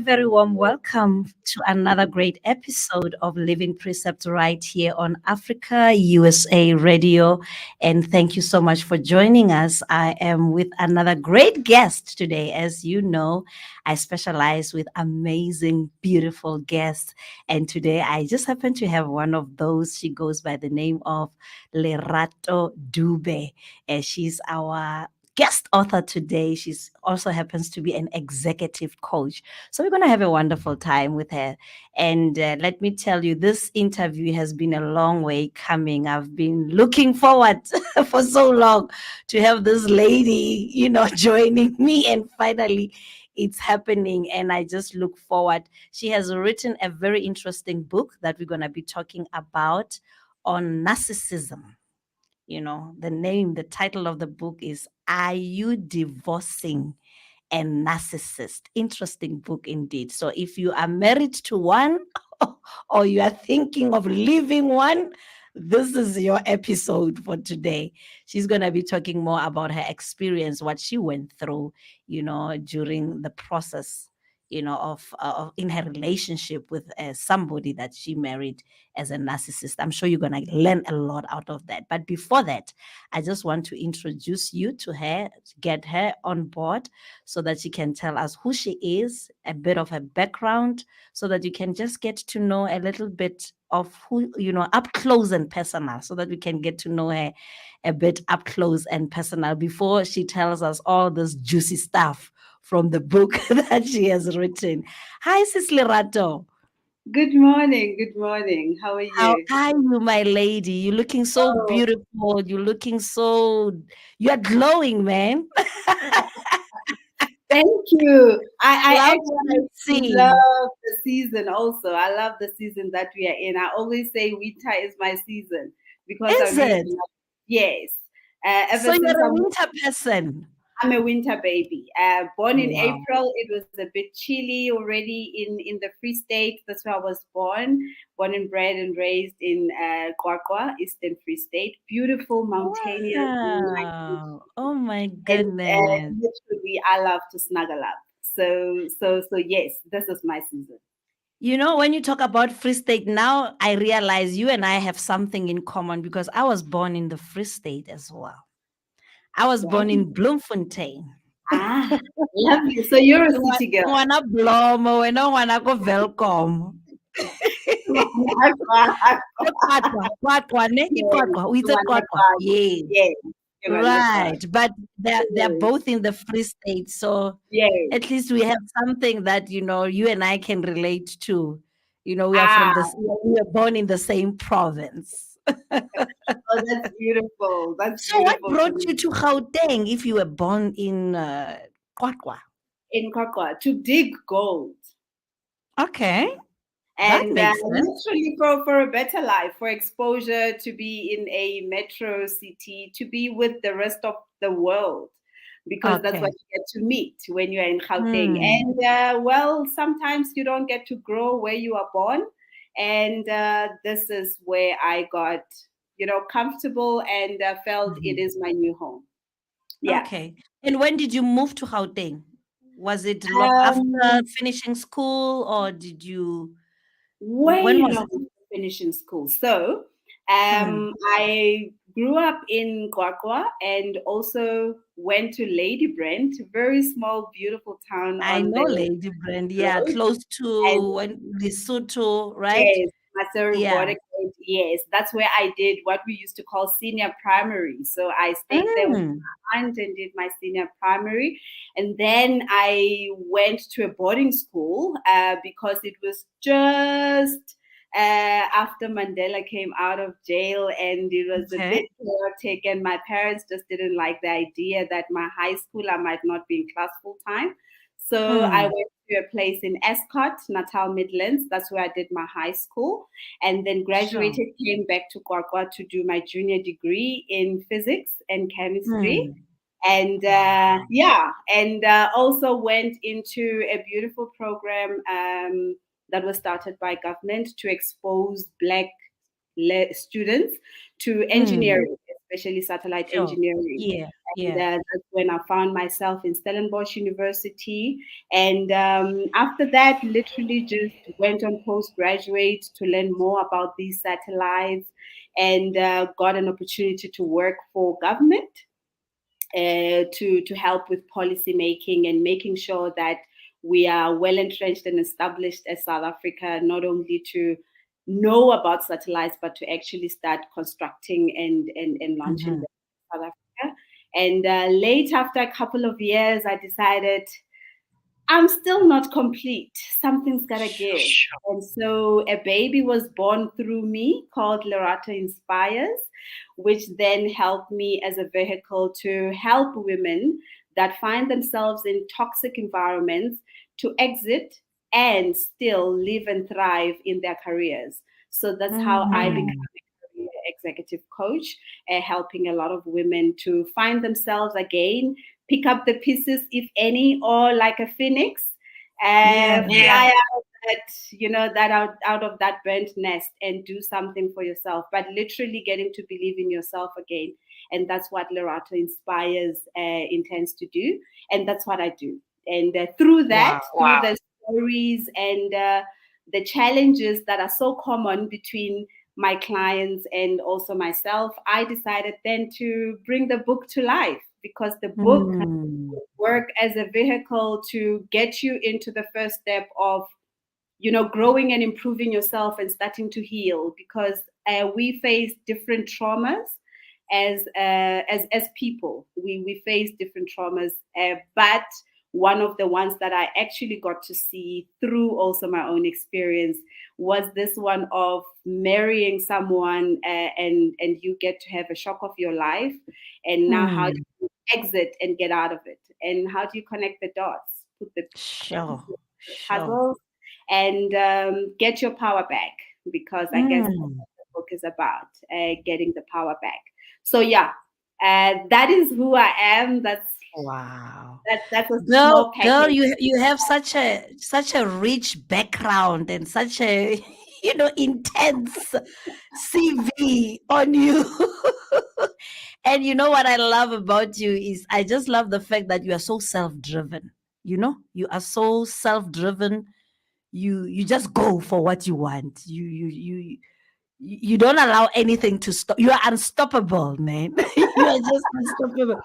very warm welcome to another great episode of Living Precepts right here on Africa USA Radio. And thank you so much for joining us. I am with another great guest today. As you know, I specialize with amazing, beautiful guests. And today I just happen to have one of those. She goes by the name of Lerato Dube. And she's our guest author today. She's also happens to be an executive coach. So we're going to have a wonderful time with her. And let me tell you, this interview has been a long way coming. I've been looking forward for so long to have this lady, joining me. And finally, it's happening. And I just look forward. She has written a very interesting book that we're going to be talking about on narcissism. The title of the book is Are You Divorcing a Narcissist? Interesting book indeed. So if you are married to one or you are thinking of leaving one, this is your episode for today. She's going to be talking more about her experience, what she went through, during the process, of in her relationship with somebody that she married as a narcissist. I'm sure you're going to learn a lot out of that. But before that, I just want to introduce you to her, to get her on board so that she can tell us who she is, a bit of her background, so that you can just get to know a little bit of who, up close and personal, so that we can get to know her a bit up close and personal before she tells us all this juicy stuff from the book that she has written. Hi, Sis Lerato. Good morning. Good morning. How are How you? are you, my lady? You're looking so Oh, beautiful. You're glowing, man. thank you. I Love what I actually see. love the season also. I love the season that we are in. I always say winter is my season because I Is really it? love, yes. So Ever since you're a winter person. I'm a winter baby. Born in Wow. April, it was a bit chilly already in the Free State. That's where I was born and bred and raised in Kwakwa, Eastern Free State. Beautiful mountainous landscape. Wow. Oh my And goodness. literally, I love to snuggle up. So yes, this is my season. When you talk about Free State, now I realize you and I have something in common because I was born in the Free State as well. I was Wow. born in Bloemfontein. Ah, lovely. So you're a city girl. Ngwana Blomo, wena ngwana ko Welcome. Ke Qwaqwa, ne? Ke Qwaqwa. O itse Qwaqwa? Yes. Yes, Right. But they're yes, both in the Free State. So yes. at least we have something that, you and I can relate to. We are Ah, we are born in the same province. oh, that's beautiful. That's So what beautiful to brought you me. to Gauteng if you were born in Qwaqwa? In Kakwa to dig gold. Okay, that And makes sense. literally for a better life, for exposure, to be in a metro city, to be with the rest of the world, because that's what Okay. you get to meet when you're in Gauteng. Hmm. And well, sometimes you don't get to grow where you are born, and this is where I got, comfortable and felt it Mhm. is my new home. Yeah. Okay. And when did you move to Gauteng? Was it long after Um, finishing school, or did you? When Way was long it? after finishing school. So Mm. I grew up in Kwakwa and also went to Lady Brent, very small, beautiful town I on know the Lady Brand. Yeah, road. close And to Lesotho, right? yes, Maseru Yeah. Border Gate, yes, that's where I did what we used to call senior primary. So I stayed there with Mm. my aunt and did my senior primary. And then I went to a boarding school because it was just after Mandela came out of jail and it was a Okay. bit chaotic. And my parents just didn't like the idea that my high school, I might not be in class full time. So I Mm. went to a place in Escott, Natal Midlands. That's where I did my high school. And then Sure. graduated, came back to Kwakwa to do my junior degree in physics and chemistry. Mm. And Wow. yeah, and also went into a beautiful program that was started by government to expose Black students to Mm. engineering, especially satellite Sure. engineering. Yeah. And Yeah. that's when I found myself in Stellenbosch University. And after that, literally just went on postgraduate to learn more about these satellites, and got an opportunity to work for government, to help with policy making and making sure that we are well entrenched and established as South Africa, not only to know about satellites, but to actually start constructing and launching Mhm. them in South Africa. And late, after a couple of years, I decided I'm still not complete. Something's got to give. Sure. And so a baby was born through me called Lerato Inspires, which then helped me as a vehicle to help women that find themselves in toxic environments to exit and still live and thrive in their careers. So that's how I became Mm. a career executive coach, helping a lot of women to find themselves again, pick up the pieces, if any, or like a phoenix, Yeah. fly out out of that burnt nest and do something for yourself. But literally getting to believe in yourself again, and that's what Lerato Inspires intends to do, and that's what I do. And through that, Wow. through the stories and the challenges that are so common between my clients and also myself, I decided then to bring the book to life, because the book Mm. work as a vehicle to get you into the first step of growing and improving yourself and starting to heal, because we face different traumas as people. We face different traumas, but one of the ones that I actually got to see through also my own experience was this one of marrying someone, and you get to have a shock of your life, and now how do Mm. you exit and get out of it, and how do you connect the dots, put the Sure. pieces of the Sure. puzzle, and get your power back, because I guess that's Mm. what the book is about, getting the power back. So yeah, that is who I am. Wow. That's a Girl, small girl, package. you have such a rich background and such a intense CV on you. And you know what I love about you is I just love the fact that you are so self-driven. You are so self-driven. You just go for what you want. You don't allow anything to stop. You are unstoppable, man. You are just unstoppable.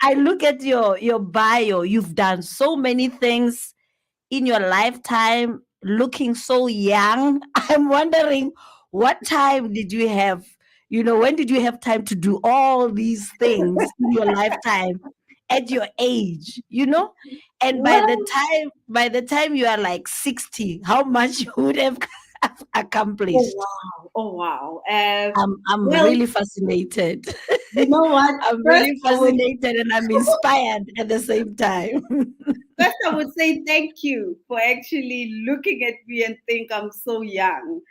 I look at your bio. You've done so many things in your lifetime, looking so young. I'm wondering what time did you have? When did you have time to do all these things in your lifetime at your age? And by the Well, time you are like 60, how much you would have oh accomplished? wow, oh wow. I'm Well, really fascinated. you know what? I'm First, really I would fascinated and I'm inspired at the same time. First, I would say thank you for actually looking at me and think I'm so young.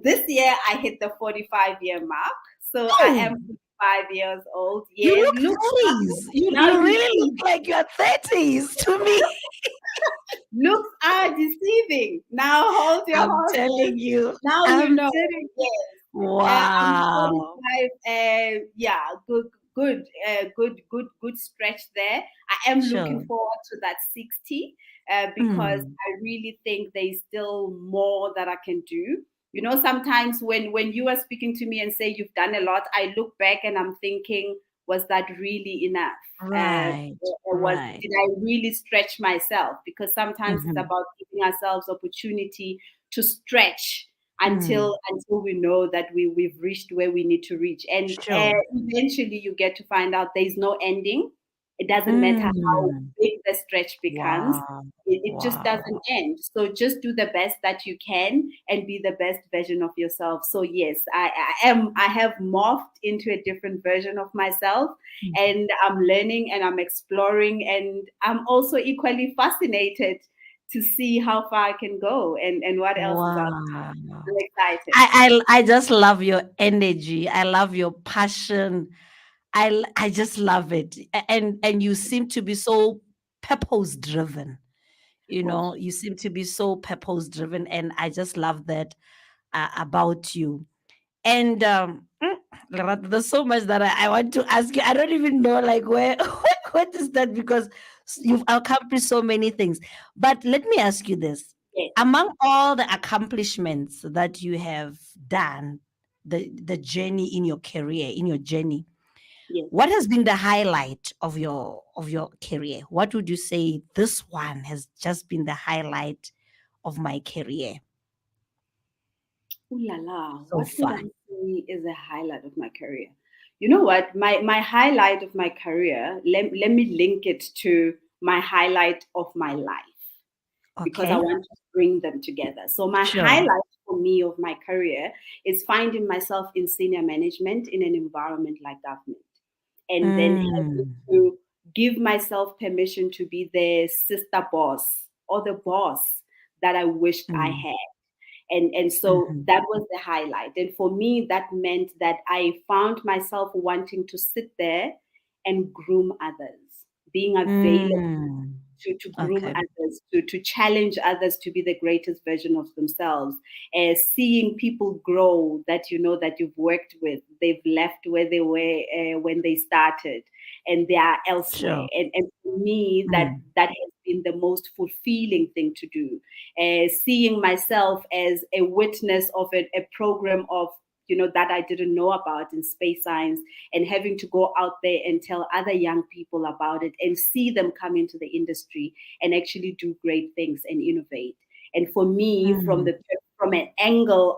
This year, I hit the 45-year mark. So I Oh, am 45 years old. you Yes, look look, 30s. You, now you you really look see, like you're 30s to me. looks are deceiving. Now hold your I'm horses. telling you. Now you I'm know. telling you. Yes. I'm Wow. 45. Yeah, good stretch there. I am looking Sure. forward to that 60, because Mm, I really think there's still more that I can do. Sometimes when you are speaking to me and say you've done a lot, I look back and I'm thinking, was that really enough? right. Right. Did I really stretch myself? Because sometimes it's Hmm. about giving ourselves opportunity to stretch Mm, until we know that we've reached where we need to reach, and sure. eventually you get to find out there's no ending. It doesn't matter how Mm, big the stretch becomes. wow. It just Wow. doesn't end. So just do the best that you can and be the best version of yourself. So yes, I have morphed into a different version of myself, Mm, and I'm learning and I'm exploring, and I'm also equally fascinated to see how far I can go, and what else is out wow. there. I'm excited. I just love your energy. I love your passion. I just love it. And you seem to be so purpose driven. Oh, You seem to be so purpose driven, and I just love that about you. And Lerato, there's so much that I want to ask you. I don't even know like where what is that, because you've accomplished so many things. But let me ask you this. Yes, Among all the accomplishments that you have done, the journey in your career, in your journey, yes. what has been the highlight of your career? What would you say this one has just been the highlight of my career Ooh la la, so what would far? I say is a highlight of my career? You know what? My highlight of my career, let me link it to my highlight of my life, because I Okay. want to bring them together. So my Sure. highlight for me of my career is finding myself in senior management in an environment like government, and then having Mm. to give myself permission to be the sister boss or the boss that I wished I Mm. had. And so Mhm. that was the highlight. And for me, that meant that I found myself wanting to sit there and groom others, being available Mm. to groom Okay. others, to challenge others to be the greatest version of themselves. Seeing people grow that you know that you've worked with, they've left where they were when they started, and they are elsewhere. Sure. And for me, Mm. that has been the most fulfilling thing to do. Seeing myself as a witness of a program of, that I didn't know about in space science, and having to go out there and tell other young people about it and see them come into the industry and actually do great things and innovate. And for me, Mm. from an angle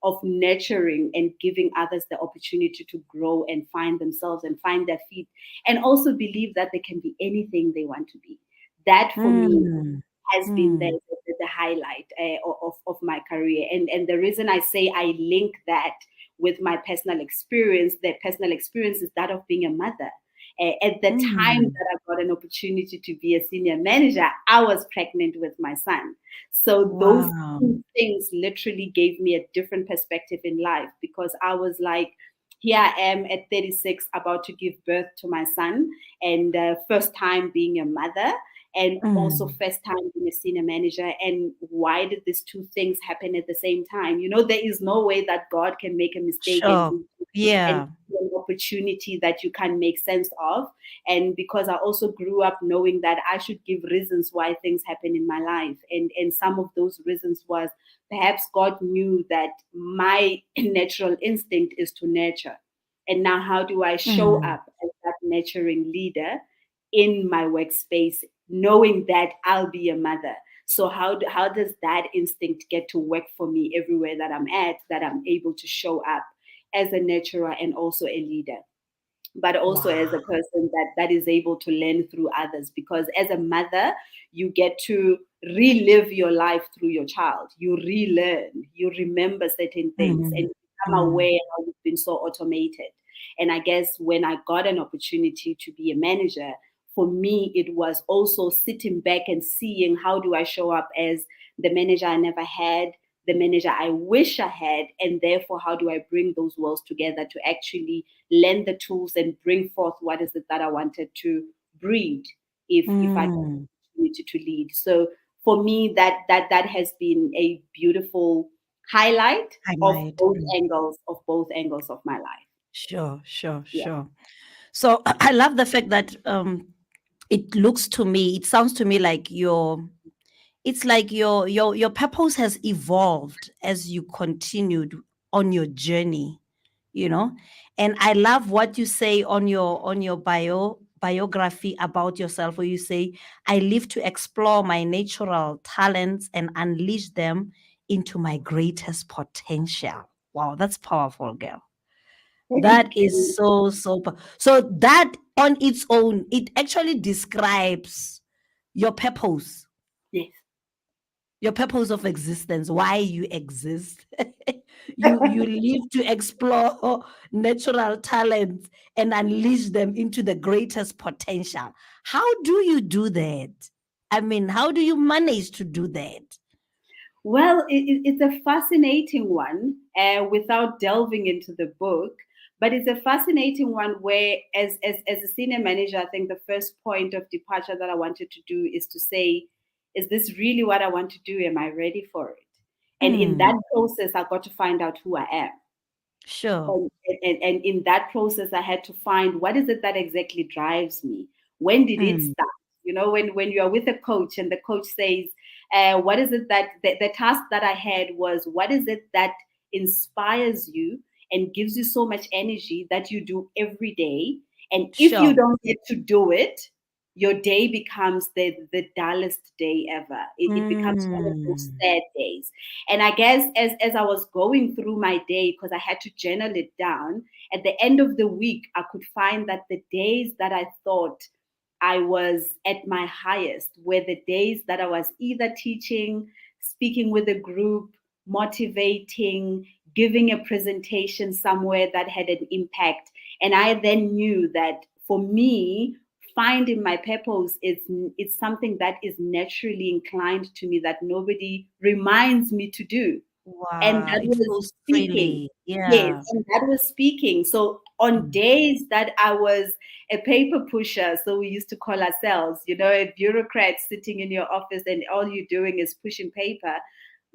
of nurturing and giving others the opportunity to grow and find themselves and find their feet, and also believe that they can be anything they want to be. That for me Mm. has been Mm. the highlight of my career. And the reason I say I link that with my personal experience, the personal experience is that of being a mother. At the time Mm. that I got an opportunity to be a senior manager, I was pregnant with my son. So those Wow. two things literally gave me a different perspective in life, because I was like, here I am at 36 about to give birth to my son, and first time being a mother, and also Mm. first time being a senior manager. And why did these two things happen at the same time? There is no way that God can make a mistake and Sure. Yeah. an opportunity that you can't make sense of. And because I also grew up knowing that I should give reasons why things happen in my life, and some of those reasons was perhaps God knew that my natural instinct is to nurture, and now how do I show Mm. up as that nurturing leader in my workspace, knowing that I'll be a mother? So how does that instinct get to work for me everywhere that I'm at, that I'm able to show up as a nurturer and also a leader, but also as Wow. a person that is able to learn through others? Because as a mother, you get to relive your life through your child. You relearn, you remember certain things, and Mm. you become Mm. aware how you've been so automated. And I guess when I got an opportunity to be a manager, for me it was also sitting back and seeing how do I show up as the manager I never had, the manager I wish I had, and therefore how do I bring those worlds together to actually lend the tools and bring forth what is it that I wanted to breed, if I got Mm. the opportunity to lead. So for me, that has been a beautiful highlight of Highlight. both Mm. angles of my life. Sure. Sure. Yeah. Sure. So I love the fact that it looks to me, it sounds to me like it's like your purpose has evolved as you continued on your journey, you know. And I love what you say on your biography about yourself, where you say, I live to explore my natural talents and unleash them into my greatest potential. Wow, that's powerful, girl. That Thank is you. so that on its own, it actually describes your purpose, Yes. your purpose of existence, why you exist. You live to explore natural talents and unleash them into the greatest potential. How do you do that? I mean, how do you manage to do that? Well, it's a fascinating one, without delving into the book, but it's a fascinating one where, as a senior manager, I think the first point of departure that I wanted to do is to say, is this really what I want to do? Am I ready for it? And in that Mm, process, I got to find out who I am. Sure. And in that process, I had to find what is it that exactly drives me. When did it Mm, start? You know, when you are with a coach and the coach says, what is it that the task that I had was, what is it that inspires you and gives you so much energy that you do every day? And if you sure. don't get to do it, your day becomes the dullest day ever. It becomes one of those Mm, sad days. And I guess as I was going through my day, because I had to journal it down, at the end of the week, I could find that the days that I thought I was at my highest were the days that I was either teaching, speaking with a group, motivating, giving a presentation somewhere that had an impact. And I then knew that for me, finding my purpose is it's something that is naturally inclined to me that nobody reminds me to do. And wow. that It was flows speaking. freely. Yes, Yeah. and that was speaking. So on Mm, days that I was a paper pusher, so we used to call ourselves, you know, a bureaucrat sitting in your office and all you're doing is pushing paper,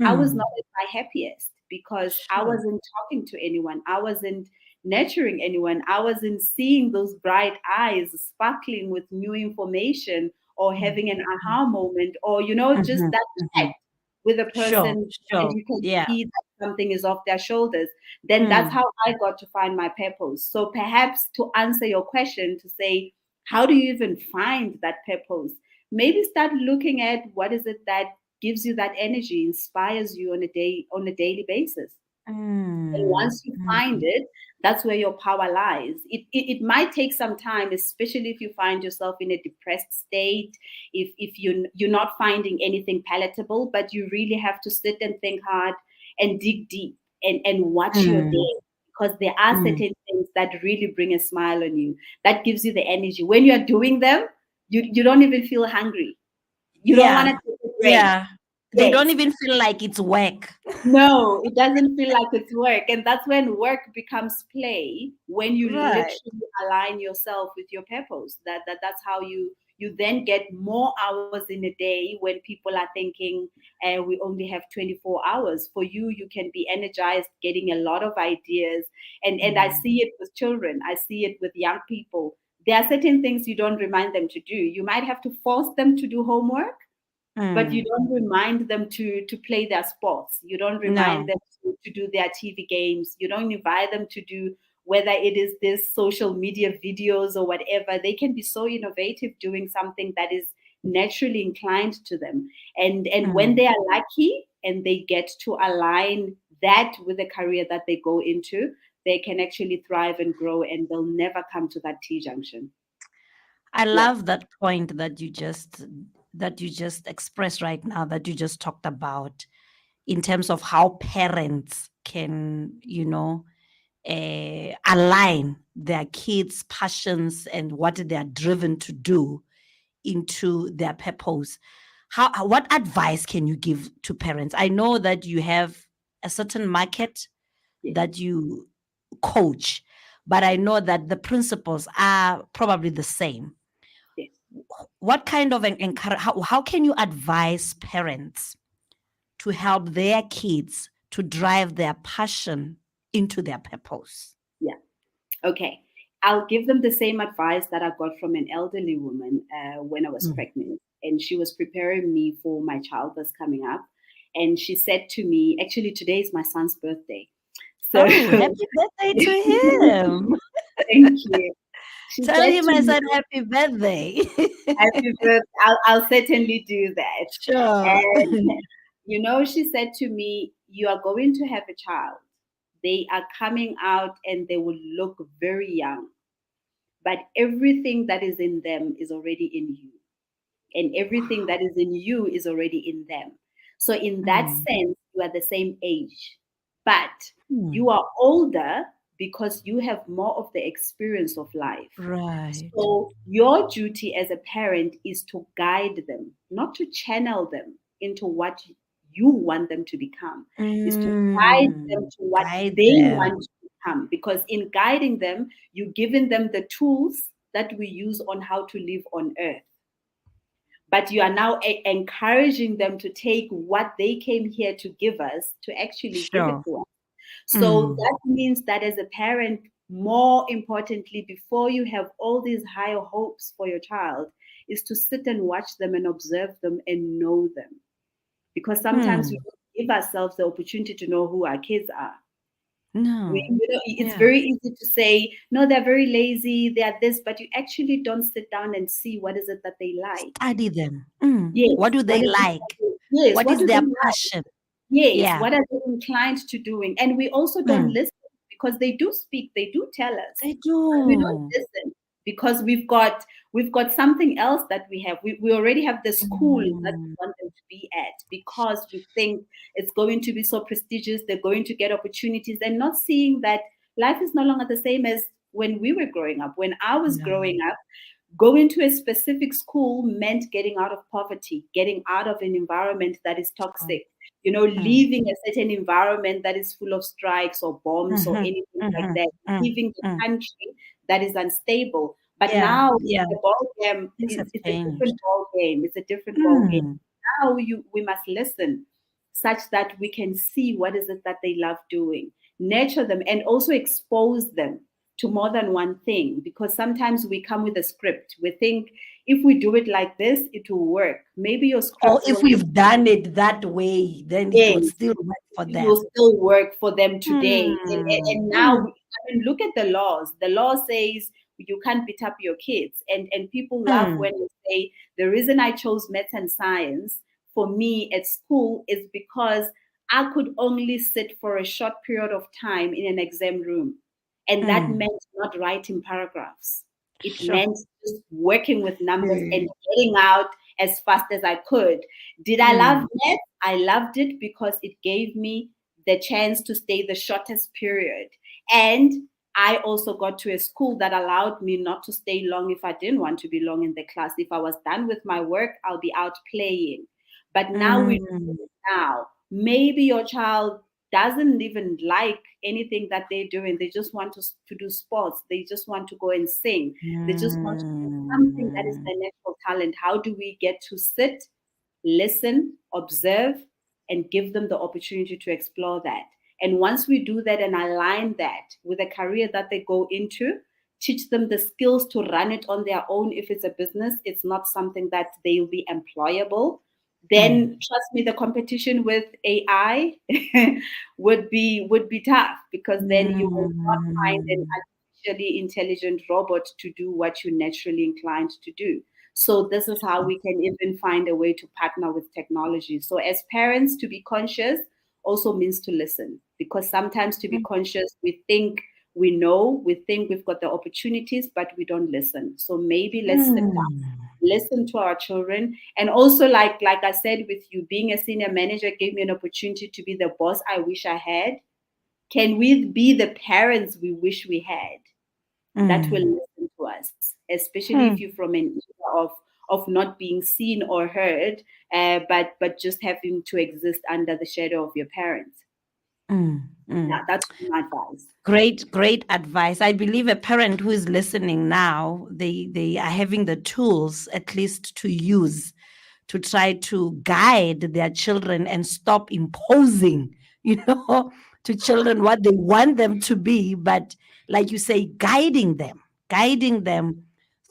I was not mm, at my happiest because I sure. wasn't talking to anyone. I wasn't nurturing anyone. I wasn't seeing those bright eyes sparkling with new information or Mm, having an mm, aha moment or, you know, just mhm, that chat mhm. with a Sure. person and Sure. you can Yeah. see that something is off their shoulders. Then that's Mm, how I got to find my purpose. So perhaps to answer your question, to say, how do you even find that purpose? Maybe start looking at what is it that gives you that energy, inspires you on a daily basis. And mm, once you find mm, it, that's where your power lies. It might take some time, especially if you find yourself in a depressed state, if you're not finding anything palatable, but you really have to sit and think hard and dig deep and watch your mm, day. Because there are mm. certain things that really bring a smile on you, that gives you the energy. When you're doing them, you don't even feel hungry. You don't want Yeah. to take a break. Yeah. They don't Yes. even feel like it's work. No, it doesn't feel like it's work. And that's when work becomes play, when you Right. literally align yourself with your purpose. That's how you then get more hours in a day when people are thinking we only have 24 hours. For you, you can be energized, getting a lot of ideas. And I Mm, see it with children, I see it with young people. There are certain things you don't remind them to do. You might have to force them to do homework, but you mm. don't remind them to play their sports. You don't remind No. them to do their TV games. You don't invite them to do whether it is this social media videos or whatever. They can be so innovative doing something that is naturally inclined to them. And when Mm. they are lucky and they get to align that with the career that they go into, they can actually thrive and grow and they'll never come to that T junction. I Yeah. love that point that you just expressed right now, that you just talked about, in terms of how parents can, align their kids' passions and what they are driven to do into their purpose. What advice can you give to parents? I know that you have a certain market Yes. that you coach, but I know that the principles are probably the same. Yes. What kind of how can you advise parents to help their kids to drive their passion into their purpose? Yeah. Okay. I'll give them the same advice that I got from an elderly woman when I was Mm. pregnant. And she was preparing me for my child that's coming up. And she said to me, actually, today is my son's birthday. So Oh, happy birthday to him. thank you. She Tell said him to I me, said happy birthday. happy birthday. I'll certainly do that. Sure. And, she said to me, you are going to have a child. They are coming out and they will look very young, but everything that is in them is already in you, and everything Wow. that is in you is already in them. So in that Mm. sense, you are the same age, but you Mm. are older because you have more of the experience of life. Right. So your duty as a parent is to guide them, not to channel them into what you want them to become, is to guide them Mm. to what Guide they them. want to become. Because in guiding them, you're giving them the tools that we use on how to live on earth. But you are now encouraging them to take what they came here to give us, to actually give it Sure. to us. So Mm. that means that as a parent, more importantly, before you have all these higher hopes for your child, is to sit and watch them and observe them and know them. Because sometimes we Mm. don't give ourselves the opportunity to know who our kids are. No. It's Yeah. very easy to say, no, they're very lazy, they're this, but you actually don't sit down and see what is it that they like. Study them. Mm. Yes, What do what they is it like? yes, What what is do they their like? passion? Yes, Yeah. what are they inclined to doing? And we also don't Mm. listen because they do speak, they do tell us, They but we don't do. listen because we've got something else that we have. We already have the school that we Mm. want them to be at because we think it's going to be so prestigious, they're going to get opportunities, and not seeing that life is no longer the same as when we were growing up. When I was No. growing up, going to a specific school meant getting out of poverty, getting out of an environment that is Oh. toxic, Mm. leaving a certain environment that is full of strikes or bombs or Mm-hmm. anything like Mm-hmm. that, Mm. leaving the Mm. country that is unstable. But Yeah. now Yeah. the ball game Things have it's a different changed. ball game. It's a different ball game. Mm. Now we must listen such that we can see what is it that they love doing, nurture them, and also expose them to more than one thing, because sometimes we come with a script. We think if we do it like this, it will work. Maybe your Or script if will we've done it that way, then it would end, still work for it will them. still work for them today. And Mm. now, Mm. I mean, look at the laws. The law says you can't beat up your kids. And people laugh Mm. when they say, the reason I chose maths and science for me at school is because I could only sit for a short period of time in an exam room. And that Mm. meant not writing paragraphs. It Sure. meant just working with numbers and Mm. getting out as fast as I could. Did I love Mm. math? I loved it because it gave me the chance to stay the shortest period. And I also got to a school that allowed me not to stay long if I didn't want to be long in the class. If I was done with my work, I'll be out playing. But now we Mm. now maybe your child doesn't even like anything that they're doing. They just want to do sports. They just want to go and sing. They just want to do something that is Mm. their natural talent. How do we get to sit, listen, observe, and give them the opportunity to explore that? And once we do that and align that with a career that they go into, teach them the skills to run it on their own. If it's a business, it's not something that they'll be employable. Then Mm. trust me, the competition with AI would be tough, because then you will not find an Mm. artificially intelligent robot to do what you're naturally inclined to do. So this is how we can even find a way to partner with technology. So as parents, to be conscious also means to listen, because sometimes to be Mm. conscious, we think we know, we think we've got the opportunities, but we don't listen. So maybe let's sit down, Mm. listen to our children. And also, like I said, with you being a senior manager gave me an opportunity to be the boss I wish I had. Can we be the parents we wish we had, that will Mm. listen to us, especially if Mm. you're from an era of not being seen or heard, but just having to exist under the shadow of your parents? Mm. Yeah, Mm. that's my advice. Great, great advice. I believe a parent who is listening now, they are having the tools at least to use to try to guide their children and stop imposing, to children what they want them to be, but like you say, guiding them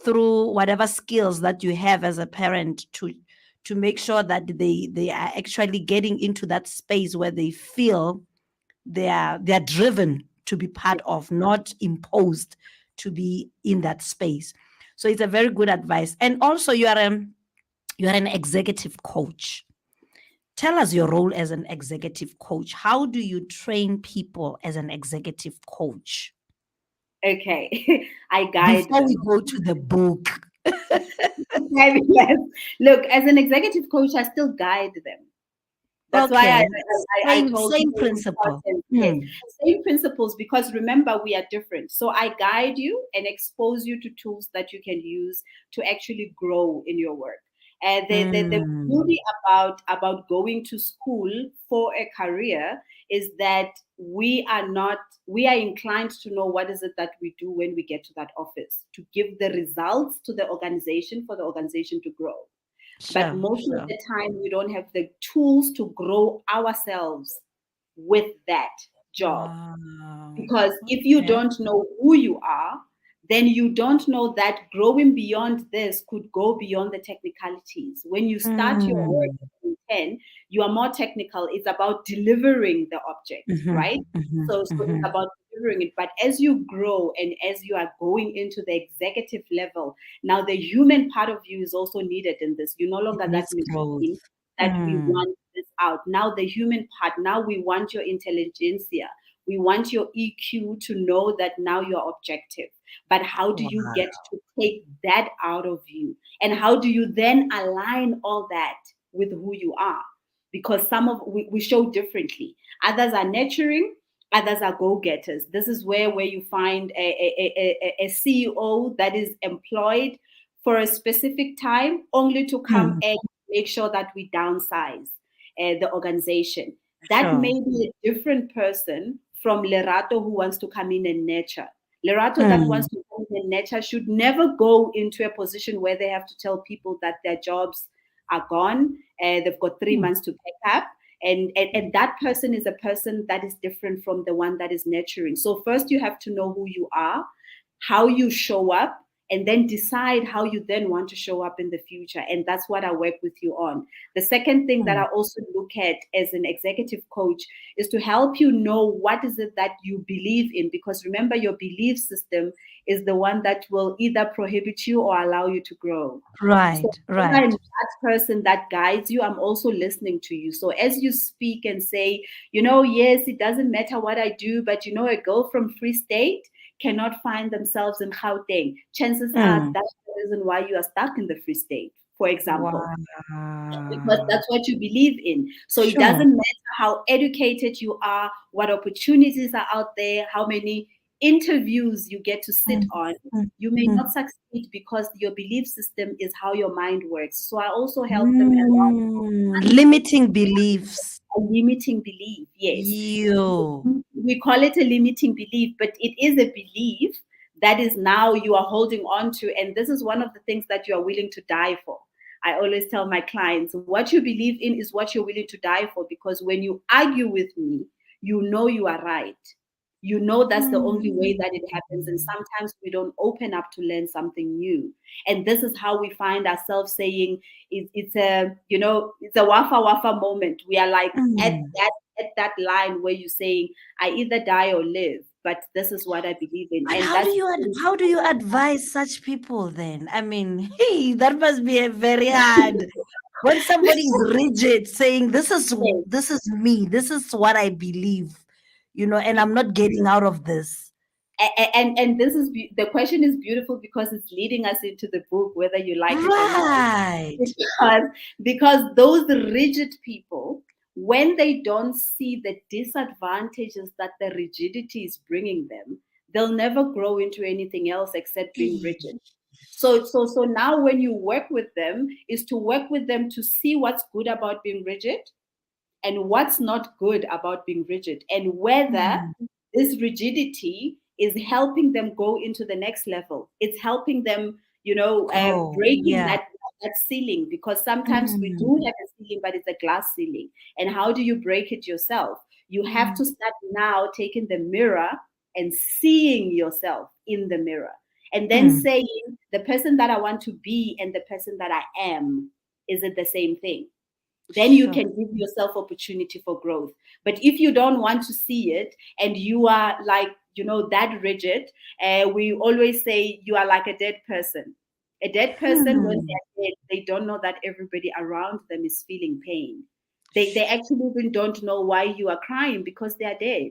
through whatever skills that you have as a parent to make sure that they are actually getting into that space where they feel they are driven to be part of, not imposed to be in that space. So it's a very good advice. And also you are an executive coach. Tell us your role as an executive coach. How do you train people as an executive coach? Okay, I guide Before them. we go to the book. Yes. Look, as an executive coach, I still guide them. That's why I, Okay. I, I Same told you same it's principle. important. Yes, Mm, same principles, because remember, we are different. So I guide you and expose you to tools that you can use to actually grow in your work. And the mm, beauty about going to school for a career is that we are inclined to know what is it that we do when we get to that office, to give the results to the organization for the organization to grow. But sure, most of sure. the time, we don't have the tools to grow ourselves with that. job. Wow. Because if you Okay. don't know who you are, then you don't know that growing beyond this could go beyond the technicalities. When you start your work Mm. in 10, you are more technical. It's about delivering the object, Mhm, right? mhm, So it's mhm. about delivering it. But as you grow and as you are going into the executive level, now the human part of you is also needed in this. You're no It longer that needs growth. machine that we Mm. want this out. Now the human part, now we want your intelligentsia. We want your EQ to know that now you're objective. But how do you Wow. get to take that out of you? And how do you then align all that with who you are? Because we show differently. Others are nurturing, others are go-getters. This is where you find a CEO that is employed for a specific time only to come Mm. and make sure that we downsize the organization. That Sure. may be a different person from Lerato who wants to come in and nurture. Lerato that Mm. wants to come in and nurture should never go into a position where they have to tell people that their jobs are gone. They've got 3 months to pick up. And that person is a person that is different from the one that is nurturing. So first you have to know who you are, how you show up, and then decide how you then want to show up in the future. And that's what I work with you on. The second thing that Mm. I also look at as an executive coach is to help you know what is it that you believe in. Because remember, your belief system is the one that will either prohibit you or allow you to grow. So Right, when I'm right. that person that guides you, I'm also listening to you. So as you speak and say, yes, it doesn't matter what I do, but a girl from Free State cannot find themselves in Gauteng. Chances are Mm. that's the reason why you are stuck in the Free State, for example, because Wow. that's what you believe in. So it Sure. doesn't matter how educated you are, what opportunities are out there, how many interviews you get to sit Mm, on. mm, You may mm. not succeed because your belief system is how your mind works. So I also help them around Mm. Limiting beliefs. a limiting belief. Yes. You. We call it a limiting belief, but it is a belief that is now you are holding on to. And this is one of the things that you are willing to die for. I always tell my clients, what you believe in is what you're willing to die for, because when you argue with me, you know you are right. You know that's the only way Mm. that it happens. And sometimes we don't open up to learn something new. And this is how we find ourselves saying it's a wafa wafa moment. We are like Mm. at that line where you're saying, I either die or live, but this is what I believe in. But And how do that's you how do you advise such people then? I mean, hey, that must be a very hard. When somebody is rigid, saying this is me, this is what I believe, and I'm not getting out of this. and this is the question is beautiful because it's leading us into the book, whether you like it or not. Right. Because those rigid people, when they don't see the disadvantages that the rigidity is bringing them, they'll never grow into anything else except being Eh, rigid. So now when you work with them, is to work with them to see what's good about being rigid and what's not good about being rigid, and whether mm. this rigidity is helping them go into the next level. It's helping them, Oh, breaking yeah. that ceiling, because sometimes we Mm, do have a ceiling, but it's a glass ceiling. And how do you break it yourself? You have mm, to start now taking the mirror and seeing yourself in the mirror, and then mm. saying, the person that I want to be and the person that I am, is it the same thing? Then you Sure. can give yourself opportunity for growth. But if you don't want to see it and you are like, that rigid, we always say you are like a dead person. A dead person, when Hmm. they're dead, they don't know that everybody around them is feeling pain. They actually even don't know why you are crying, because they are dead.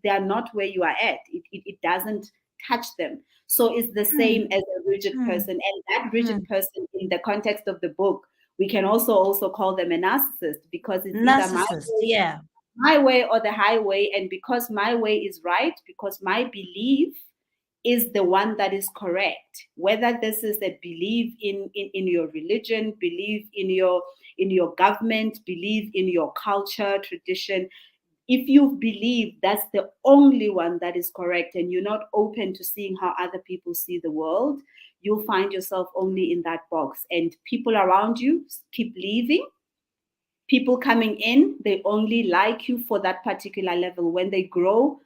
They are not where you are at. It doesn't touch them. So it's the Mm, same as a rigid mm, person. And that rigid mm. person, in the context of the book, we can also call them a narcissist, because it's either Narcissist. Yeah. my way or the highway. And because my way is right, because my belief is the one that is correct, whether this is a belief in your religion, belief in your government, belief in your culture, tradition. If you believe that's the only one that is correct, and you're not open to seeing how other people see the world, you'll find yourself only in that box, and people around you keep leaving, People coming in, they only like you for that particular level. When they grow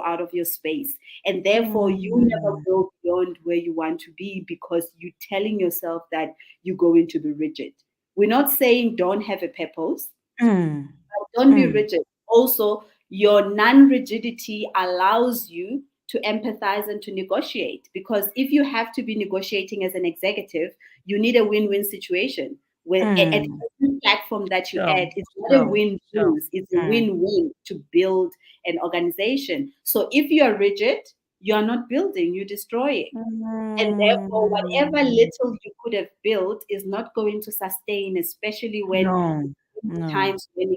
out of your space. And therefore, you never Mm. go beyond where you want to be because you're telling yourself that you're going to be rigid. We're not saying don't have a purpose, Mm. don't be Mm. rigid. Also, your non rigidity allows you to empathize and to negotiate. Because if you have to be negotiating as an executive, you need a win win situation. Where at Mm. every platform that you Sure, add, it's not a sure, win sure. lose, it's a Mm. win win to build an organization. So if you are rigid, you are not building, you're destroying. And therefore, whatever Mm. little you could have built is not going to sustain, especially when No, no. times when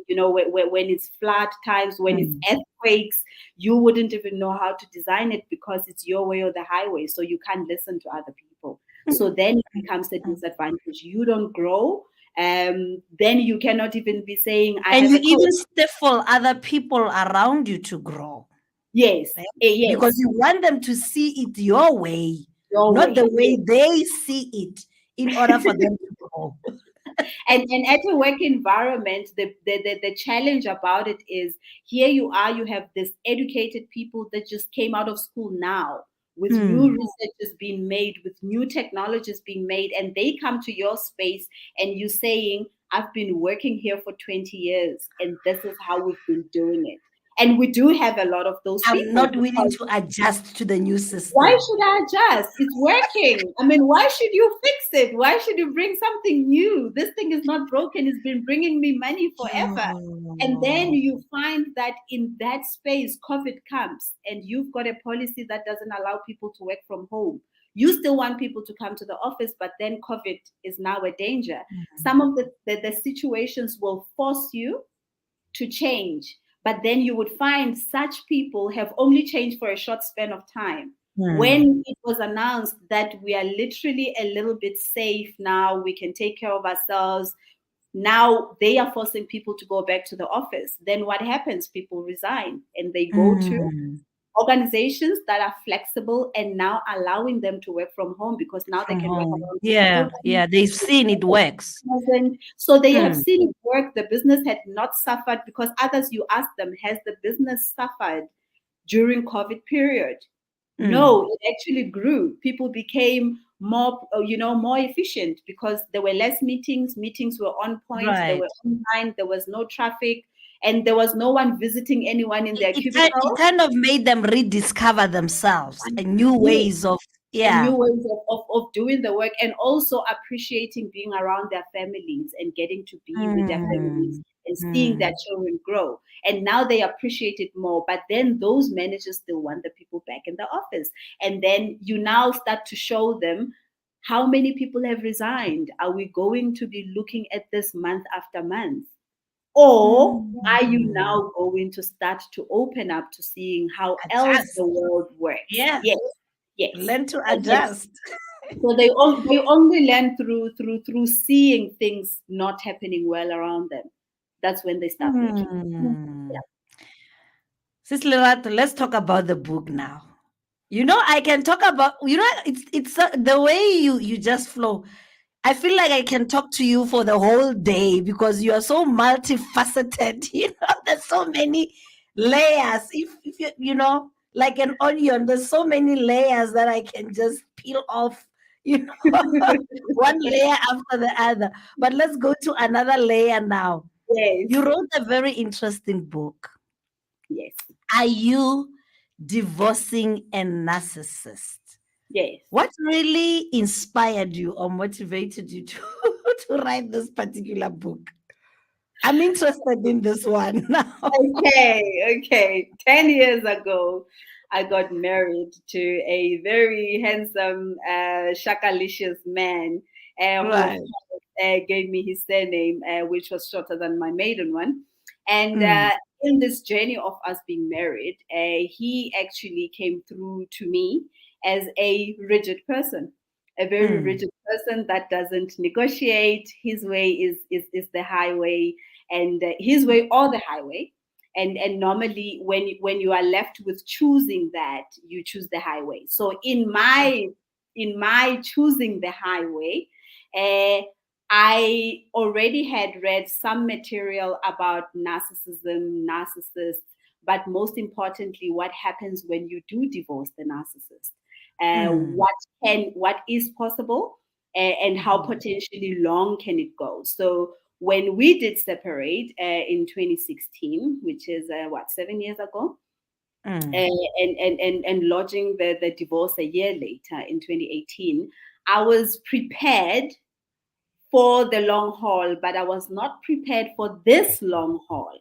when it's flood times, when it's Mm. earthquakes, you wouldn't even know how to design it because it's your way or the highway. So you can't listen to other people. So then it becomes a Mm. disadvantage. You don't grow. Then you cannot even be saying, I And have you a even coach. stifle other people around you to grow. Yes, Right? Because yes, you want them to see it your way, your not the way. way they see it, in order for them to grow. And at a work environment, the challenge about it is here you are, you have this educated people that just came out of school now with new Mm. researches being made, with new technologies being made, and they come to your space and you saying, I've been working here for 20 years and this is how we've been doing it. And we do have a lot of those I'm people not willing because to adjust to the new why system. should I adjust? It's working. I mean, why should you fix it? Why should you bring something new? This thing is not broken. It's been bringing me money forever. And then Oh. you find that in that space, COVID comes and you've got a policy that doesn't allow people to work from home. You still want people to come to the office, but then COVID is now a danger. Some of the situations will force you to change. But then you would find such people have only changed for a short span of time. Mm. When it was announced that we are literally a little bit safe now, we can take care of ourselves. Now they are forcing people to go back to the office. Then what happens? People resign and they go to Mm. organizations that are flexible and now allowing them to work from home because now they From can work home. around Yeah, children. yeah. They've seen it works. So they have Mm. seen it work. The business had not suffered because others, you ask them, has the business suffered during COVID period? Mm. No, it actually grew. People became more, more efficient because there were less meetings. Meetings were on point. They Right. were online. There was no traffic, and there was no one visiting anyone in their It cubicle. kind of made them rediscover themselves and new Yes, ways of, and yeah. new ways of doing the work and also appreciating being around their families and getting to be with their families Mm. and seeing their Mm. children grow. And now they appreciate it more. But then those managers still want the people back in the office. And then you now start to show them how many people have resigned. Are we going to be looking at this month after month? Or are you Mm. now going to start to open up to seeing how else Adjust. the world works? Yeah. Yes, yes. Learn to And then adjust. so they only learn through seeing things not happening well around them. That's when they start making. Hmm. Sis Lerato, let's talk about the book now. I can talk about, it's the way you just flow. I feel like I can talk to you for the whole day because you are so multifaceted. There's so many layers. If like an onion, there's so many layers that I can just peel off, you know, one layer after the other. But let's go to another layer now. Yes, You wrote a very interesting book. yes, Are you divorcing a narcissist? yes. What really inspired you or motivated you to, to write this particular book? I'm interested in this one now. Okay. 10 years ago, I got married to a very handsome, shakalicious man who, of Right. course, gave me his surname, which was shorter than my maiden one. And Mm, in this journey of us being married, he actually came through to me as a rigid person, a very mm, rigid person that doesn't negotiate. His way is the highway, and his way or the highway. And normally when you are left with choosing that, you choose the highway. So in my choosing the highway, uh, I already had read some material about narcissism, narcissists, but most importantly, what happens when you do divorce the narcissist? Mm. What is possible, and how Mhm. potentially long can it go? So when we did separate in 2016, which is 7 years ago, Mm. and lodging the divorce a year later in 2018, I was prepared for the long haul, but I was not prepared for this long haul.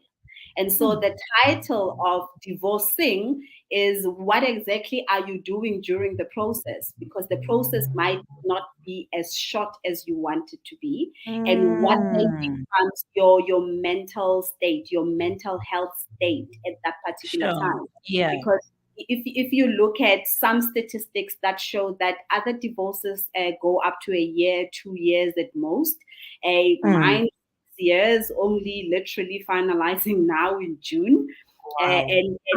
And so Mm. the title of divorcing is, what exactly are you doing during the process? Because the process might not be as short as you want it to be. And what then Mm. becomes your mental state, your mental health state at that particular Sure. time. Yeah. Because if you look at some statistics that show that other divorces go up to a year, 2 years at most, Mm. mine years, only literally finalizing now in June. Wow.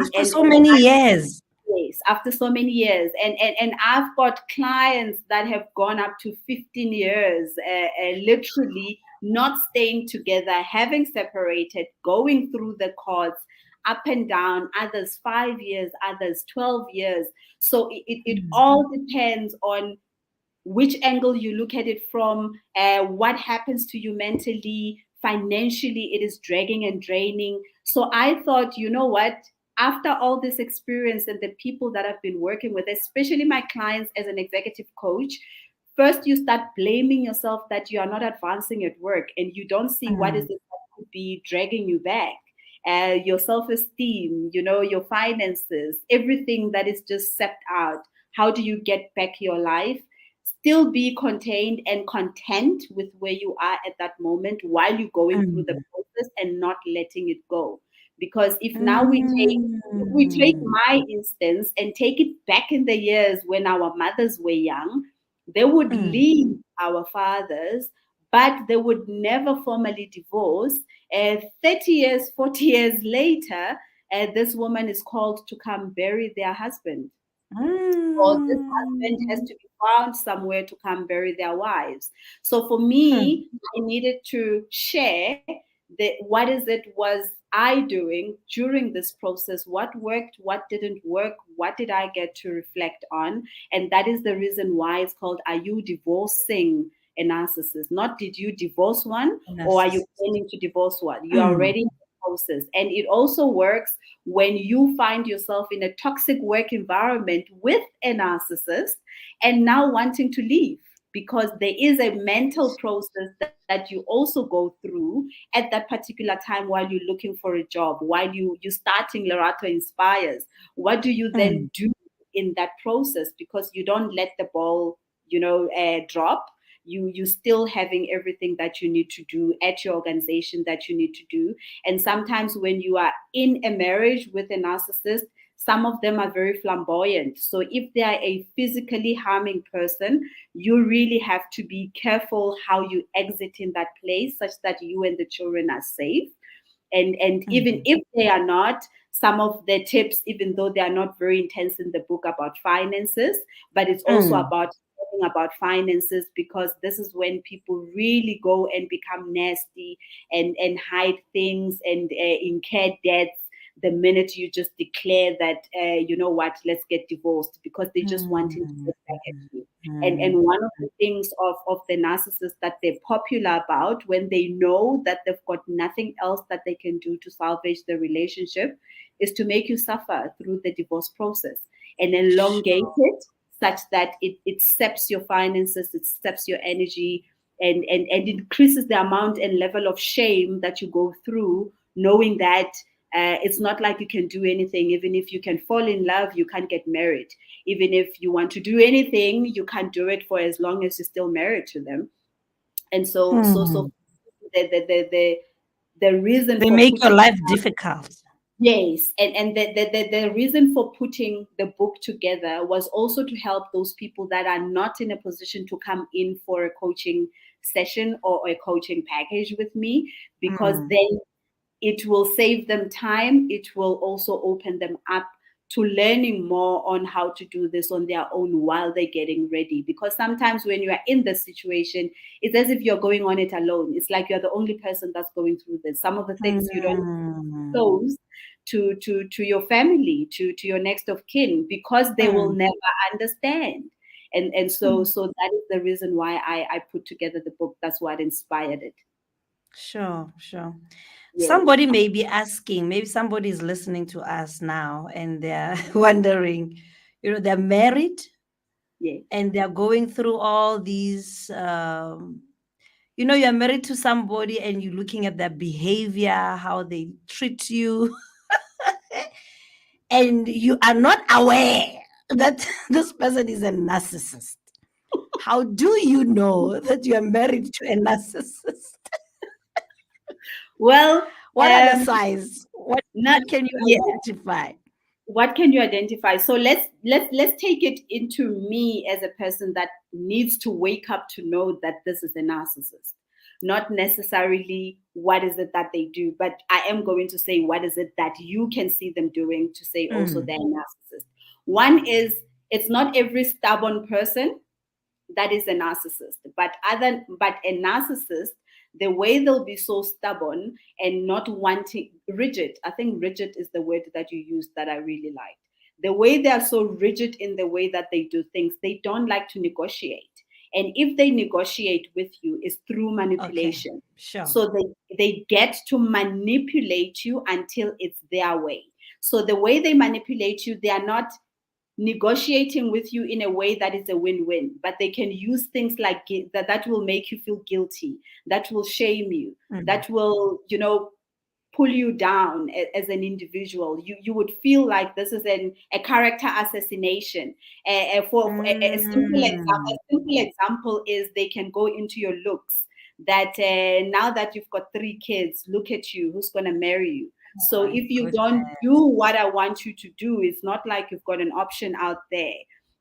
After And so many years. yes, after so many years, and I've got clients that have gone up to 15 years, literally not staying together, having separated, going through the courts, up and down, others 5 years, others 12 years. So it Mm. all depends on which angle you look at it from, what happens to you mentally, financially, it is dragging and draining. So I thought, you know what? After all this experience and the people that I've been working with, especially my clients as an executive coach, first you start blaming yourself that you are not advancing at work and you don't see what is Mm. it that could be dragging you back. Your self-esteem, your finances, everything that is just sapped out. How do you get back your life? Still be contained and content with where you are at that moment while you're going through the Mm. process and not letting it go. Because if now we take Mm. my instance and take it back in the years when our mothers were young, they would Mm. leave our fathers, but they would never formally divorce. 30 years, 40 years later, this woman is called to come bury their husband, or this husband has Mm. to be found somewhere to come bury their wives. So for Mm. me, I needed to share what is it was I doing during this process, what worked, what didn't work, what did I get to reflect on. And that is the reason why it's called, Are You Divorcing a Narcissist? Not did you divorce one, or are you Narcissist. planning to divorce one? You are Mm. already in the process. And it also works when you find yourself in a toxic work environment with a narcissist and now wanting to leave, because there is a mental process that you also go through at that particular time while you're looking for a job, while you're starting Lerato Inspires. What do you then Mm. do in that process? Because you don't let the ball, drop. You still having everything that you need to do at your organization that you need to do. And sometimes when you are in a marriage with a narcissist, some of them are very flamboyant. So if they are a physically harming person, you really have to be careful how you exit in that place such that you and the children are safe. And even Mm. if they are not, some of the tips, even though they are not very intense in the book about finances, but it's also Mm. about talking about finances, because this is when people really go and become nasty and hide things and incur debts the minute you just declare that, you know what, let's get divorced, because they just wanting to Mm. get back at you. And Mm. one of the things of the narcissist that they're popular about, when they know that they've got nothing else that they can do to salvage the relationship, is to make you suffer through the divorce process and elongate Sure. it such that it saps your finances, it saps your energy, and increases the amount and level of shame that you go through, knowing that it's not like you can do anything. Even if you can fall in love, you can't get married. Even if you want to do anything, you can't do it for as long as you're still married to them. And so Mm. the the the the, the reason They for make your putting, life difficult. yes, and the reason for putting the book together was also to help those people that are not in a position to come in for a coaching session or a coaching package with me, because Mm. then it will save them time. It will also open them up to learning more on how to do this on their own while they're getting ready. Because sometimes when you are in this situation, it's as if you're going on it alone. It's like you're the only person that's going through this. Some of the things you don't Mm. disclose to your family, to your next of kin, because they will Mm. never understand. And so that is the reason why I put together the book. That's what inspired it. Sure, sure. Yes. Somebody may be asking, maybe somebody is listening to us now and they're wondering, they're married Yes. and they're going through all these, you're married to somebody and you're looking at their behavior, how they treat you, and you are not aware that this person is a narcissist. How do you know that you are married to a narcissist? Well, What are the signs? not What can yeah. you identify? What can you identify? So let's take it into me as a person that needs to wake up to know that this is a narcissist. Not necessarily what is it that they do, but I am going to say what is it that you can see them doing to say also they're a narcissist. One is, it's not every stubborn person that is a narcissist. But a narcissist, the way they'll be so stubborn and not wanting, rigid. I think rigid is the word that you used that I really liked. The way they are so rigid in the way that they do things, they don't like to negotiate. And if they negotiate with you, it's through Okay, manipulation. sure. So they get to manipulate you until it's their way. So the way they manipulate you, they are not negotiating with you in a way that is a win-win, but they can use things like that will make you feel guilty, that will shame you, Mm. that will pull you down as an individual. You would feel like this is a character assassination. For Mm. a simple example is they can go into your looks. That now that you've got 3 kids, look at you, who's going to marry you? So My if you don't goodness. do what I want you to do, it's not like you've got an option out there.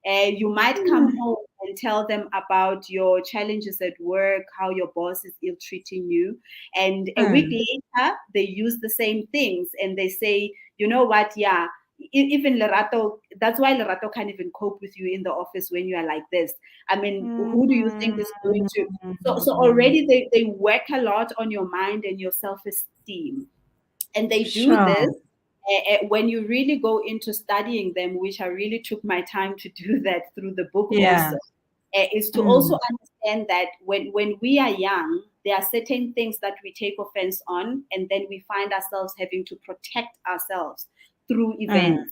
You might come Mm. home and tell them about your challenges at work, how your boss is ill treating you. And a week Mm. later, they use the same things and they say, you know what? Yeah, even Lerato, that's why Lerato can't even cope with you in the office when you are like this. I mean, who do you think is going to? So Mm. already they work a lot on your mind and your self esteem. And they do this Sure. when you really go into studying them, which I really took my time to do that through the book Yeah. also, is to also Mm. understand that when we are young, there are certain things that we take offense on, and then we find ourselves having to protect ourselves through Mm. events.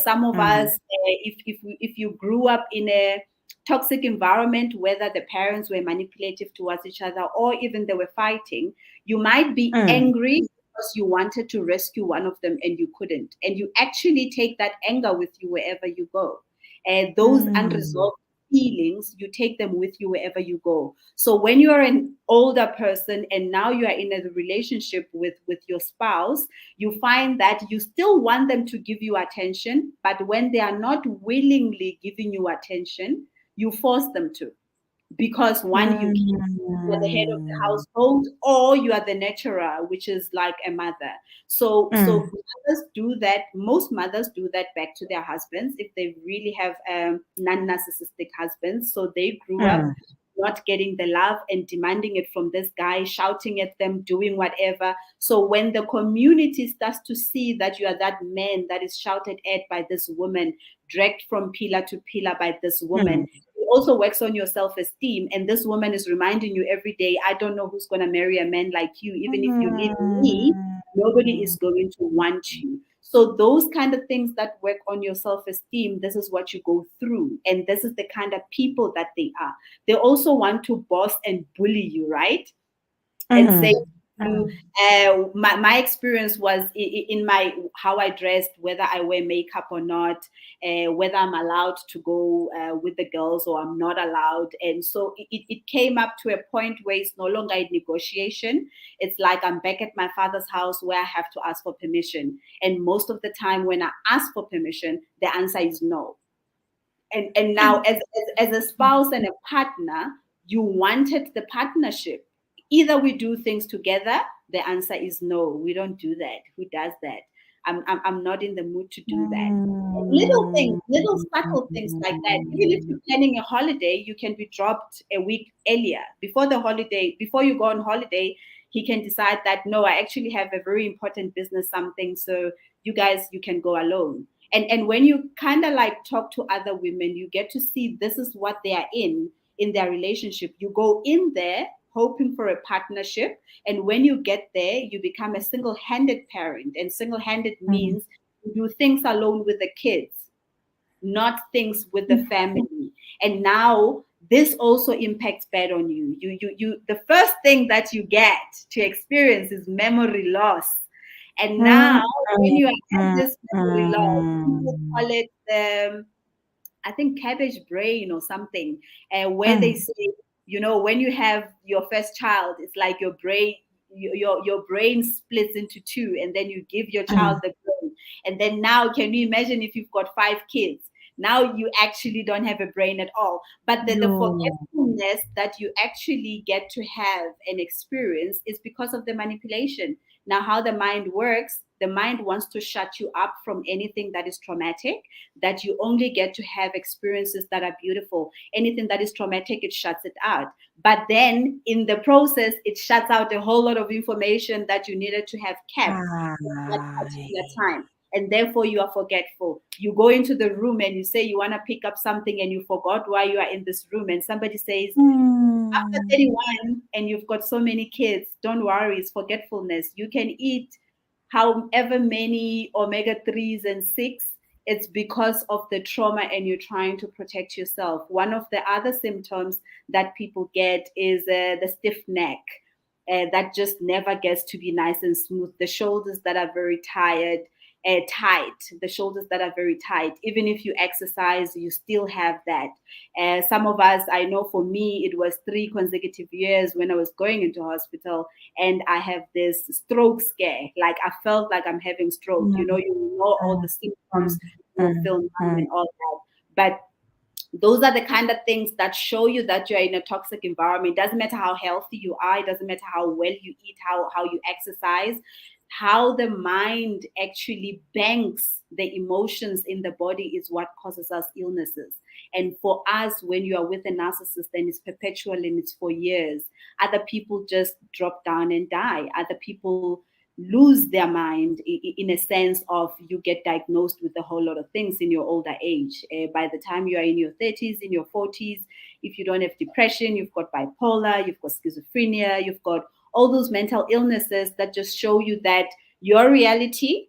Some of Mm. us, if you grew up in a toxic environment, whether the parents were manipulative towards each other or even they were fighting, you might be Mm. angry because you wanted to rescue one of them and you couldn't. And you actually take that anger with you wherever you go. And those Mm. unresolved feelings, you take them with you wherever you go. So when you are an older person and now you are in a relationship with your spouse, you find that you still want them to give you attention, but when they are not willingly giving you attention, you force them to, because one, you're the head of the Mm. household, or you are the nurturer, which is like a mother. So Mm. mothers do that. Most mothers do that back to their husbands if they really have non-narcissistic husbands. So they grew up Mm. not getting the love and demanding it from this guy, shouting at them, doing whatever. So when the community starts to see that you are that man that is shouted at by this woman, dragged from pillar to pillar by this woman, Mm. it also works on your self-esteem. And this woman is reminding you every day, I don't know who's going to marry a man like you. Even if you leave me, nobody is Mm. going to want you. So those kind of things that work on your self-esteem, this is what you go through. And this is the kind of people that they are. They also want to boss and bully you, right? And say Mm. to Mm. my experience was in my how I dressed, whether I wear makeup or not, whether I'm allowed to go with the girls or I'm not allowed. And so it came up to a point where it's no longer a negotiation. It's like I'm back at my father's house where I have to ask for permission. And most of the time when I ask for permission, the answer is no. And now as a spouse and a partner, you wanted the partnership. Either we do things together, the answer is no, we don't do that. Who does that? I'm not in the mood to do that. Little things, Mm. little subtle things like that. Even if you're planning a holiday, you can be dropped a week earlier before the holiday. Before you go on holiday, he can decide that no, I actually have a very important business something, so you can go alone. And when you kind of like talk to other women, you get to see this is what they are in their relationship. You go in there hoping for a partnership, and when you get there, you become a single-handed parent. And single-handed Mm. means you do things alone with the kids, not things with the family. And now this also impacts bad on you. You the first thing that you get to experience is memory loss. And Mm. now when you have Mm. this memory loss, people call it I think cabbage brain or something, where they Mm. say, when you have your first child, it's like your brain splits into two, and then you give your child Mm. the brain. And then now, can you imagine if you've got 5 kids? Now you actually don't have a brain at all. But the Yo. forgetfulness that you actually get to have and experience is because of the manipulation. Now, how the mind wants to shut you up from anything that is traumatic, that you only get to have experiences that are beautiful. Anything that is traumatic, it shuts it out. But then in the process, it shuts out a whole lot of information that you needed to have kept at that particular Hi. time. And therefore, you are forgetful. You go into the room and you say you want to pick up something and you forgot why you are in this room. And somebody says, after Mm. 31 and you've got so many kids, don't worry, it's forgetfulness. You can eat however many omega 3s and 6. It's because of the trauma and you're trying to protect yourself. One of the other symptoms that people get is the stiff neck. That just never gets to be nice and smooth. The shoulders that are very tight. The shoulders that are very tight. Even if you exercise, you still have that. Some of us, I know for me, it was 3 consecutive years when I was going into hospital, and I have this stroke scare. Like I felt like I'm having stroke. Mm. You know all the Mm. symptoms. Mm. You will Mm. feel numb Mm. and all that. But those are the kind of things that show you that you're in a toxic environment. It doesn't matter how healthy you are, it doesn't matter how well you eat, how you exercise, how the mind actually banks the emotions in the body is what causes us illnesses. And for us, when you are with a narcissist and it's perpetual and it's for years, other people just drop down and die. Other people lose their mind in a sense of you get diagnosed with a whole lot of things in your older age. By the time you are in your 30s, in your 40s, if you don't have depression, you've got bipolar, you've got schizophrenia, you've got all those mental illnesses that just show you that your reality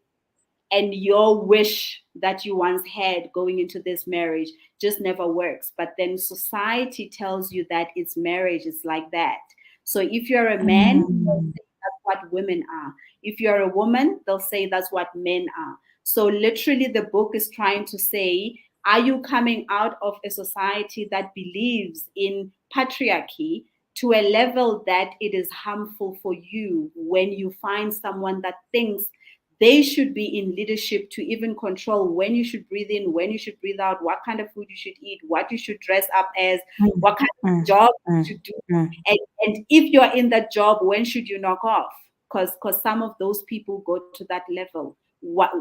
and your wish that you once had going into this marriage just never works. But then society tells you that it's marriage, it's like that. So if you're a man, they'll Mm. say that's what women are. If you're a woman, they'll say that's what men are. So literally, the book is trying to say, are you coming out of a society that believes in patriarchy to a level that it is harmful for you when you find someone that thinks they should be in leadership to even control when you should breathe in, when you should breathe out, what kind of food you should eat, what you should dress up as, Mm. what kind of Mm. job you Mm. should do. Mm. And if you're in that job, when should you knock off? Because some of those people go to that level. What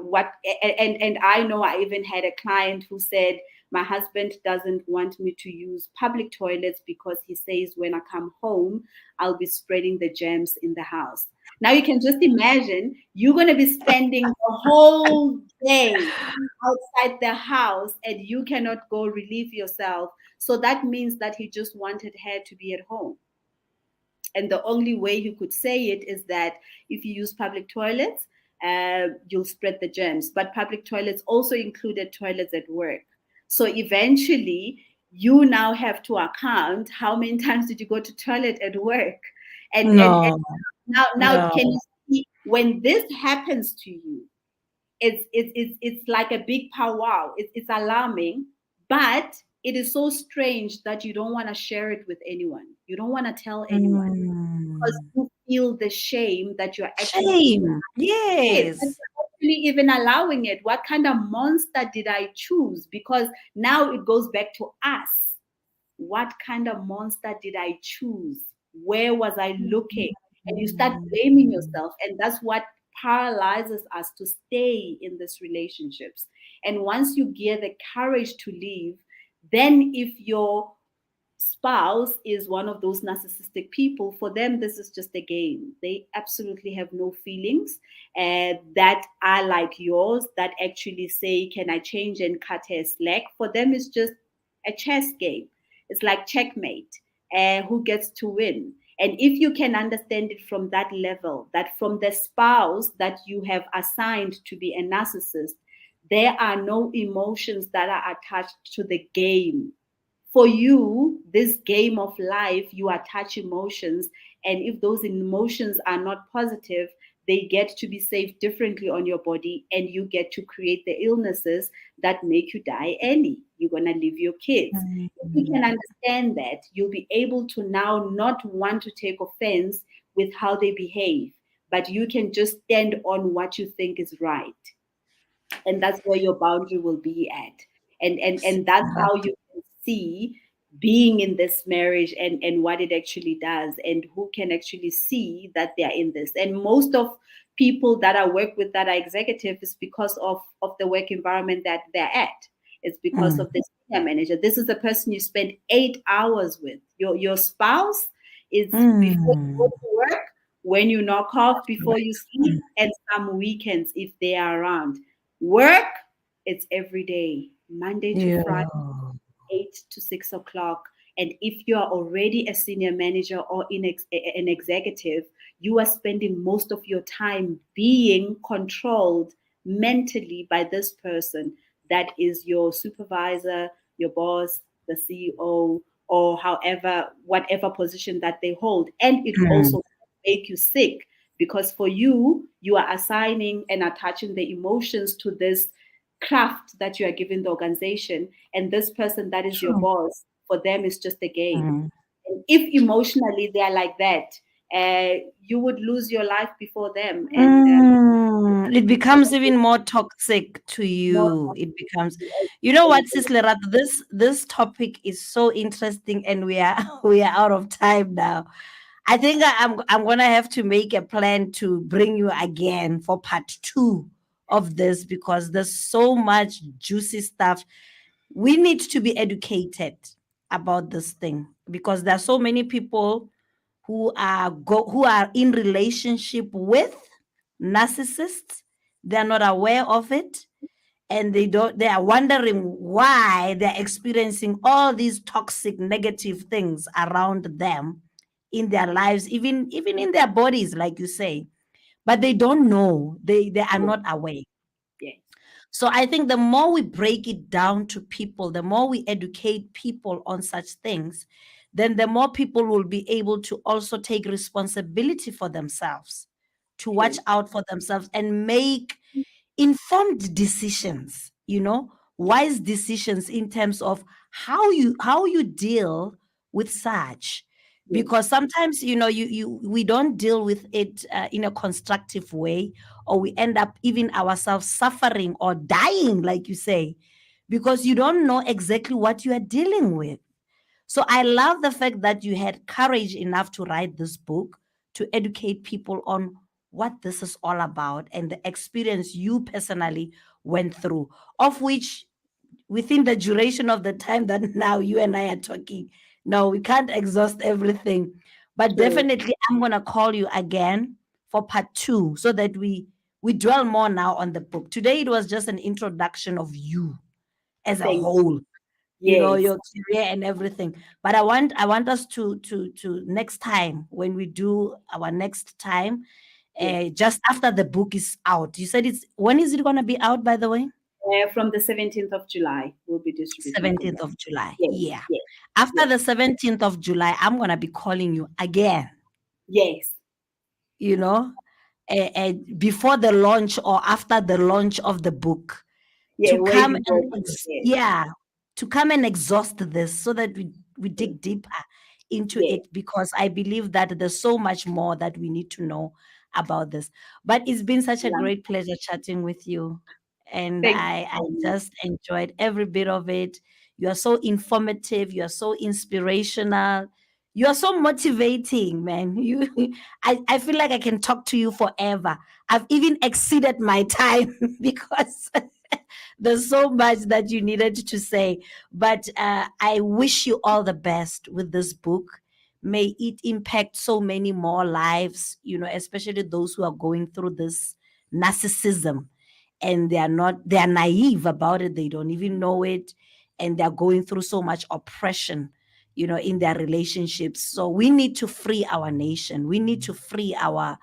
and I know I even had a client who said, my husband doesn't want me to use public toilets because he says when I come home, I'll be spreading the germs in the house. Now you can just imagine you're going to be spending the whole day outside the house and you cannot go relieve yourself. So that means that he just wanted her to be at home. And the only way you could say it is that if you use public toilets, you'll spread the germs. But public toilets also included toilets at work. So eventually, you now have to account how many times did you go to toilet at work, and No. now No. can you see when this happens to you? It's like a big powwow. It's alarming, but it is so strange that you don't want to share it with anyone. You don't want to tell anyone because Mm. you feel the shame that you're actually Shame. it, that Yes. you're actually even allowing it. What kind of monster did I choose? Because now it goes back to us. What kind of monster did I choose? Where was I looking? And you start blaming Mm. yourself. And that's what paralyzes us to stay in these relationships. And once you get the courage to leave, then if your spouse is one of those narcissistic people, for them this is just a game. They absolutely have no feelings that are like yours, that actually say, can I change and cut her slack? For them it's just a chess game. It's like checkmate. Who gets to win? And if you can understand it from that level, that from the spouse that you have assigned to be a narcissist, there are no emotions that are attached to the game. For you, this game of life, you attach emotions. And if those emotions are not positive, they get to be saved differently on your body, and you get to create the illnesses that make you die early. You're going to leave your kids. If you can understand that, you'll be able to now not want to take offense with how they behave, but you can just stand on what you think is right. And that's where your boundary will be at. And that's how you can see being in this marriage, and what it actually does, and who can actually see that they are in this. And most of people that I work with that are executive is because of the work environment that they're at. It's because Mm, of the senior manager. This is the person you spend 8 hours with. Your spouse is before you go mm. to work, when you knock off, before you Mm. sleep, and some weekends if they are around. Work, it's every day, Monday to Yeah. Friday, 8 to 6 o'clock. And if you are already a senior manager or an executive, you are spending most of your time being controlled mentally by this person that is your supervisor, your boss, the CEO, or however, whatever position that they hold. And it Mm. also make you sick, because for you, you are assigning and attaching the emotions to this craft that you are giving the organization, and this person that is your True. boss, for them is just a game. Mm. And if emotionally they are like that, you would lose your life before them, and It becomes even more toxic to more you. It becomes, you know what, Sis Lerato, this topic is so interesting, and we are we are out of time now. I think I'm gonna have to make a plan to bring you again for part 2 of this, because there's so much juicy stuff. We need to be educated about this thing, because there are so many people who are in relationship with narcissists. They're not aware of it, and they are wondering why they're experiencing all these toxic negative things around them in their lives, even in their bodies, like you say, but they don't know, they are not aware. yes, So I think the more we break it down to people, the more we educate people on such things, then the more people will be able to also take responsibility for themselves, to watch true, out for themselves and make informed decisions, wise decisions in terms of how you deal with such. yes, Because sometimes, we don't deal with it in a constructive way, or we end up even ourselves suffering or dying, like you say, because you don't know exactly what you are dealing with. So I love the fact that you had courage enough to write this book, to educate people on what this is all about and the experience you personally went through, of which, within the duration of the time that now you and I are talking, no, we can't exhaust everything. But true. definitely I'm going to call you again for part 2, so that we dwell more now on the book. Today it was just an introduction of you as a Thank whole, yes, your career and everything. But I want us to next time, when we do our next time, yes. just after the book is out. You said, when is it going to be out, by the way? From the 17th of July, we'll be distributing the 17th book. of July. Yes, Yeah. yes, After yes, the 17th of July, I'm going to be calling you again, yes. you know, before the launch or after the launch of the book, Yeah, to way come before. and Yes, yeah, to come and exhaust this, so that we dig deeper into yes. it, because I believe that there's so much more that we need to know about this. But it's been such a Yeah. great pleasure chatting with you, and Thank I you. just enjoyed every bit of it. You are so informative, you are so inspirational, You are so motivating, man. I feel like I can talk to you forever. I've even exceeded my time because there's so much that you needed to say. But I wish you all the best with this book. May it impact so many more lives, especially those who are going through this narcissism, and they are naive about it. They don't even know it. And they're going through so much oppression, in their relationships. So we need to free our nation. We need to free our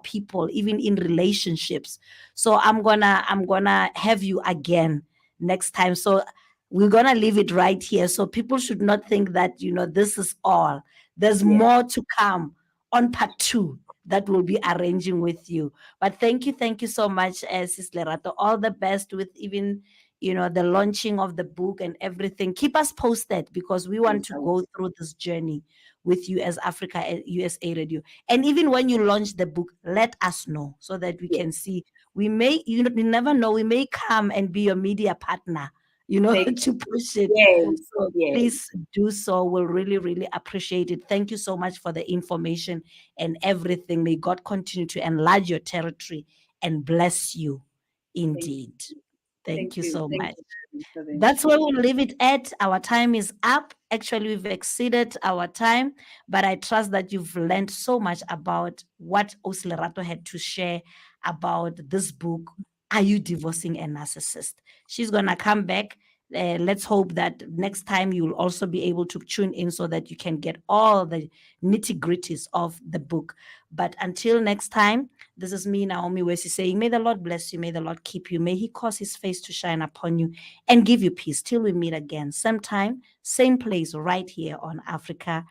people, even in relationships. So I'm gonna have you again next time. So we're gonna leave it right here. So people should not think that this is all. There's Yes. more to come on part two that we'll be arranging with you. But thank you so much, Sis Lerato. All the best with even the launching of the book and everything. Keep us posted because we want Yes, to I go will. through this journey with you as Africa USA Radio. And even when you launch the book, let us know so that we Yes. can see. We may, you never know, we may come and be your media partner, Thank to push it. Yes. So Yes. please do so. We'll really, really appreciate it. Thank you so much for the information and everything. May God continue to enlarge your territory and bless you Thank indeed. you. Thank Thank you you. so Thank much. you for the That's where information. we'll leave it at. Our time is up. Actually, we've exceeded our time, but I trust that you've learned so much about what Oslerato had to share about this book. Are you divorcing a narcissist? She's gonna come back. Let's hope that next time you'll also be able to tune in so that you can get all the nitty gritties of the book. But until next time, this is me, Naomi Wesi, saying, may the Lord bless you, may the Lord keep you, may He cause His face to shine upon you and give you peace till we meet again. Same time, same place, right here on Africa